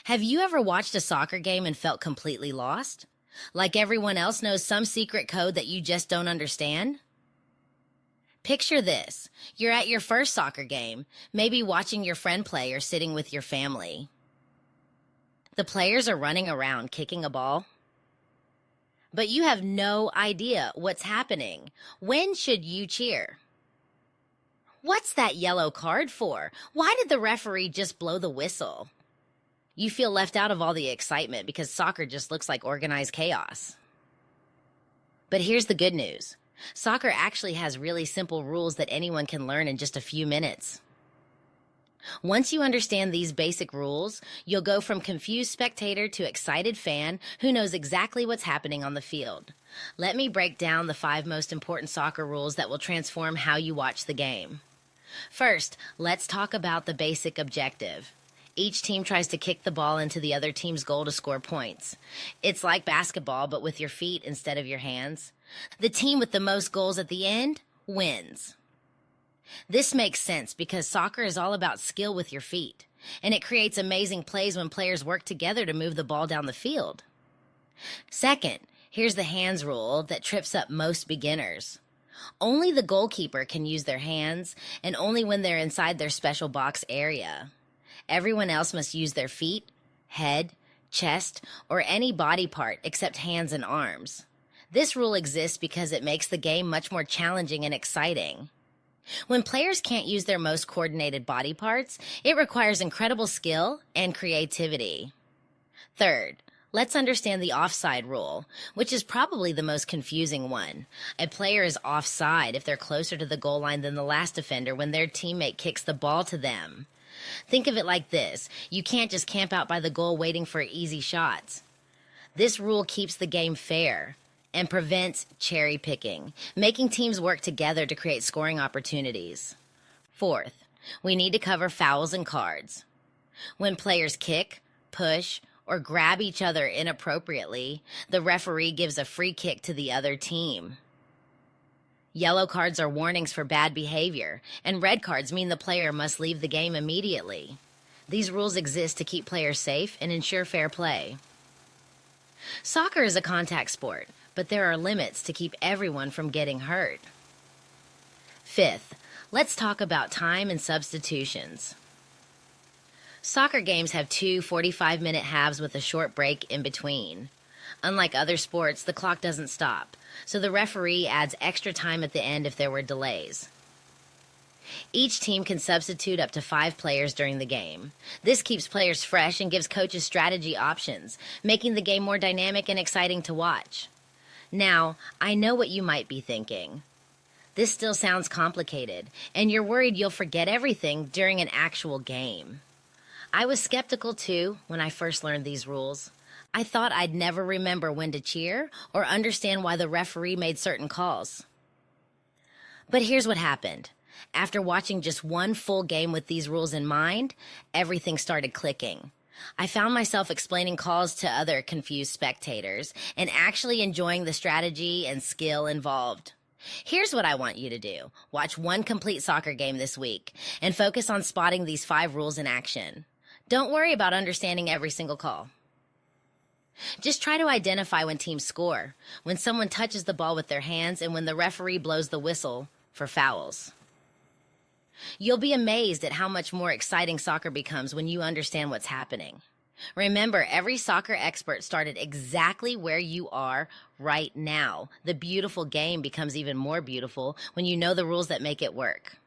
Have you ever watched a soccer game and felt completely lost? Like everyone else knows some secret code that you just don't understand? Picture this. You're at your first soccer game, maybe watching your friend play or sitting with your family. The players are running around kicking a ball, but you have no idea what's happening. When should you cheer? What's that yellow card for? Why did the referee just blow the whistle? You feel left out of all the excitement because soccer just looks like organized chaos. But here's the good news. Soccer actually has really simple rules that anyone can learn in just a few minutes. Once you understand these basic rules, you'll go from confused spectator to excited fan who knows exactly what's happening on the field. Let me break down the 5 most important soccer rules that will transform how you watch the game. First, let's talk about the basic objective. Each team tries to kick the ball into the other team's goal to score points. It's like basketball, but with your feet instead of your hands. The team with the most goals at the end wins. This makes sense because soccer is all about skill with your feet, and it creates amazing plays when players work together to move the ball down the field. Second, here's the hands rule that trips up most beginners. Only the goalkeeper can use their hands, and only when they're inside their special box area. Everyone else must use their feet, head, chest, or any body part except hands and arms. This rule exists because it makes the game much more challenging and exciting. When players can't use their most coordinated body parts, it requires incredible skill and creativity. Third, let's understand the offside rule, which is probably the most confusing one. A player is offside if they're closer to the goal line than the last defender when their teammate kicks the ball to them. Think of it like this. You can't just camp out by the goal waiting for easy shots. This rule keeps the game fair and prevents cherry picking, making teams work together to create scoring opportunities. Fourth, we need to cover fouls and cards. When players kick, push, or grab each other inappropriately, the referee gives a free kick to the other team. Yellow cards are warnings for bad behavior, and red cards mean the player must leave the game immediately. These rules exist to keep players safe and ensure fair play. Soccer is a contact sport, but there are limits to keep everyone from getting hurt. Fifth, let's talk about time and substitutions. Soccer games have 2 45-minute halves with a short break in between. Unlike other sports, the clock doesn't stop, so the referee adds extra time at the end if there were delays. Each team can substitute up to 5 players during the game. This keeps players fresh and gives coaches strategy options, making the game more dynamic and exciting to watch. Now, I know what you might be thinking. This still sounds complicated, and you're worried you'll forget everything during an actual game. I was skeptical too when I first learned these rules. I thought I'd never remember when to cheer or understand why the referee made certain calls. But here's what happened. After watching just one full game with these rules in mind, everything started clicking. I found myself explaining calls to other confused spectators and actually enjoying the strategy and skill involved. Here's what I want you to do. Watch one complete soccer game this week and focus on spotting these 5 rules in action. Don't worry about understanding every single call. Just try to identify when teams score, when someone touches the ball with their hands, and when the referee blows the whistle for fouls. You'll be amazed at how much more exciting soccer becomes when you understand what's happening. Remember, every soccer expert started exactly where you are right now. The beautiful game becomes even more beautiful when you know the rules that make it work.